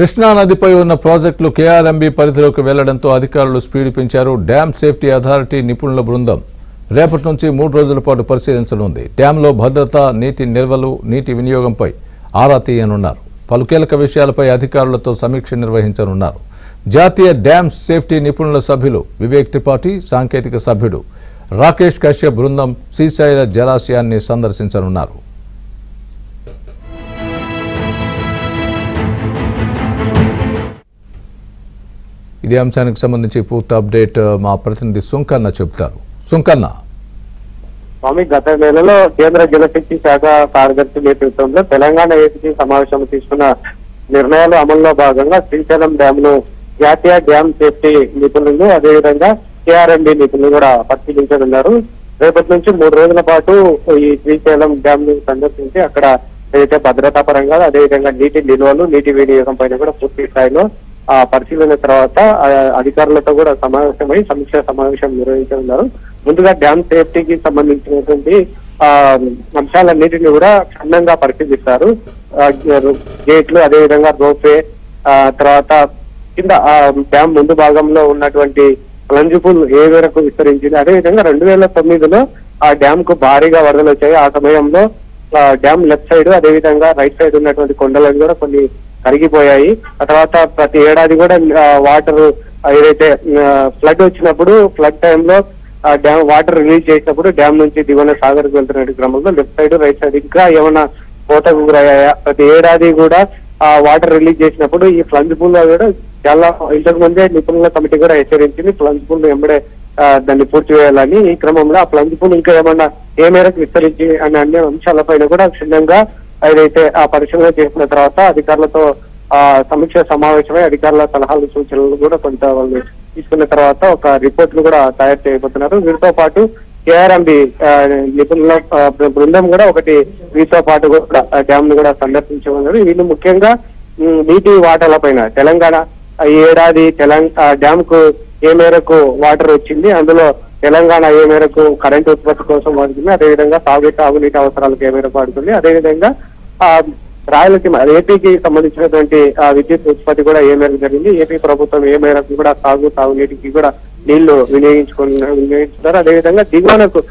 కృష్ణా నదిపై ఉన్న ప్రాజెక్టులు కేఆర్ఎంబీ పరిధిలోకి వెళ్లడంతో అధికారులు స్పీడ్ పెంచారు. డ్యామ్ సేఫ్టీ అథారిటీ నిపుణుల బృందం రేపటి నుంచి 3 రోజుల పాటు పరిశీలించనుంది. డ్యాంలో భద్రత, నీటి నిల్వలు, నీటి వినియోగంపై ఆరా తీయనున్నారు. పలు కీలక విషయాలపై అధికారులతో సమీక్ష నిర్వహించనున్నారు. జాతీయ డ్యామ్ సేఫ్టీ నిపుణుల సభ్యులు వివేక్ త్రిపాఠి, సాంకేతిక సభ్యుడు రాకేష్ కశ్యప్ బృందం శ్రీశైల జలాశయాన్ని సందర్శించనున్నారు. ఇదే అంశానికి సంబంధించి పూర్తి అప్డేట్ మా ప్రతినిధి సుంకన్న చెబుతారు. సుంకన్న, స్వామి, గత నెలలో కేంద్ర జలశక్తి శాఖ కార్యదర్శి నేతృత్వంలో తెలంగాణ ఏపీ సమావేశం తీసుకున్న నిర్ణయాలు అమల్లో భాగంగా శ్రీశైలం డ్యామ్ ను జాతీయ డ్యామ్ సేఫ్టీ నిపుణులు, అదేవిధంగా కేఆర్ఎంబీ నిపుణులు కూడా పరిశీలించనున్నారు. రేపటి నుంచి 3 రోజుల పాటు ఈ శ్రీశైలం డ్యామ్ ను సందర్శించి అక్కడ ఏదైతే భద్రతా పరంగా, అదేవిధంగా నీటి నిల్వలు, నీటి వినియోగం పైన కూడా పూర్తి స్థాయిలో పరిశీలన తర్వాత అధికారులతో కూడా సమావేశమై సమీక్ష సమావేశం నిర్వహించనున్నారు. ముందుగా డ్యామ్ సేఫ్టీకి సంబంధించినటువంటి అంశాలన్నిటిని కూడా క్షుణ్ణంగా పరిశీలిస్తారు. గేట్లు, అదేవిధంగా రోప్వే, తర్వాత కింద డ్యామ్ ముందు భాగంలో ఉన్నటువంటి ప్లంజ్ పూల్ ఏ మేరకు విస్తరించింది, అదేవిధంగా 2009లో ఆ డ్యామ్ కు భారీగా వరదలు వచ్చాయి. ఆ సమయంలో డ్యామ్ లెఫ్ట్ సైడ్, అదేవిధంగా రైట్ సైడ్ ఉన్నటువంటి కొండలను కూడా కొన్ని కరిగిపోయాయి. ఆ తర్వాత ప్రతి ఏడాది కూడా వాటర్ ఏదైతే ఫ్లడ్ వచ్చినప్పుడు, ఫ్లడ్ టైంలో డ్యామ్ వాటర్ రిలీజ్ చేసినప్పుడు డ్యామ్ నుంచి దిగువన సాగర్కు వెళ్తున్న క్రమంలో లెఫ్ట్ సైడ్, రైట్ సైడ్ ఇంకా ఏమైనా కోతకు గురయ్యాయా, ప్రతి ఏడాది కూడా వాటర్ రిలీజ్ చేసినప్పుడు ఈ ప్లంజ్ పూల్ కూడా చాలా ఇంతకు ముందే నిపుణుల కమిటీ కూడా హెచ్చరించింది ప్లంజ్ పూల్ ఎంబడే దాన్ని పూర్తి చేయాలని. ఈ క్రమంలో ఆ ప్లంజ్ పూల్ ఇంకా ఏమన్నా ఏ మేరకు విస్తరించి అనే అంశాలపైన కూడా క్షుణ్ణంగా ఏదైతే ఆ పరిశీలన చేసిన తర్వాత అధికారులతో సమీక్ష సమావేశమై అధికారుల సలహాలు, సూచనలు కూడా కొంత వాళ్ళు తీసుకున్న తర్వాత ఒక రిపోర్ట్ ను కూడా తయారు చేయబోతున్నారు. వీరితో పాటు కేఆర్ఎంబీ నిపుణుల బృందం కూడా ఒకటి వీరితో పాటు కూడా డ్యామ్ ను కూడా సందర్శించమన్నారు. వీళ్ళు ముఖ్యంగా నీటి వాటాల పైన తెలంగాణ ఈ ఏడాది డ్యామ్ కు ఏ మేరకు వాటర్ వచ్చింది, అందులో తెలంగాణ ఏ మేరకు కరెంటు ఉత్పత్తి కోసం వాడుతుంది, అదేవిధంగా తాగునీటి అవసరాలకు ఏ మేరకు వాడుతుంది, అదేవిధంగా రాయలసీమ ఏపీకి సంబంధించినటువంటి విద్యుత్ ఉత్పత్తి కూడా ఏ మేరకు జరిగింది, ఏపీ ప్రభుత్వం ఏ మేరకు కూడా తాగునీటికి కూడా నీళ్లు వినియోగించున్నారు, అదేవిధంగా దిగువనకు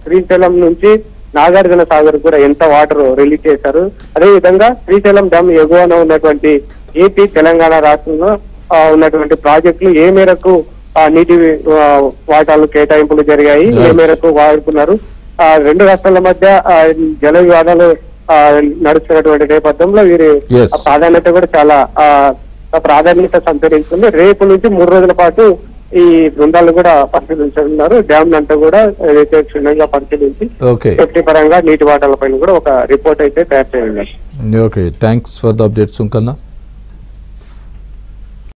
శ్రీశైలం నుంచి నాగార్జున సాగర్ కూడా ఎంత వాటర్ రిలీజ్ చేశారు, అదేవిధంగా శ్రీశైలం డ్యామ్ ఎగువన ఉన్నటువంటి ఏపీ తెలంగాణ రాష్ట్రంలో ఉన్నటువంటి ప్రాజెక్టులు ఏ మేరకు నీటి వాటాలు కేటాయింపులు జరిగాయి, ఏ మేరకు వాడుకున్నారు, 2 రాష్ట్రాల మధ్య జల వివాదాలు నడుస్తున్నటువంటి నేపథ్యంలో వీరి ప్రాధాన్యత కూడా చాలా ప్రాధాన్యత సంతరించుకుంది. రేపు నుంచి 3 రోజుల పాటు ఈ బృందాలు కూడా పరిశీలించనున్నారు. డ్యామ్ అంతా కూడా ఏదైతే క్షుణ్ణంగా పరిశీలించి సేఫ్టీ పరంగా నీటి వాటాల పైన కూడా ఒక రిపోర్ట్ అయితే తయారు చేయాలి. Okay, thanks for the update Sunkanna.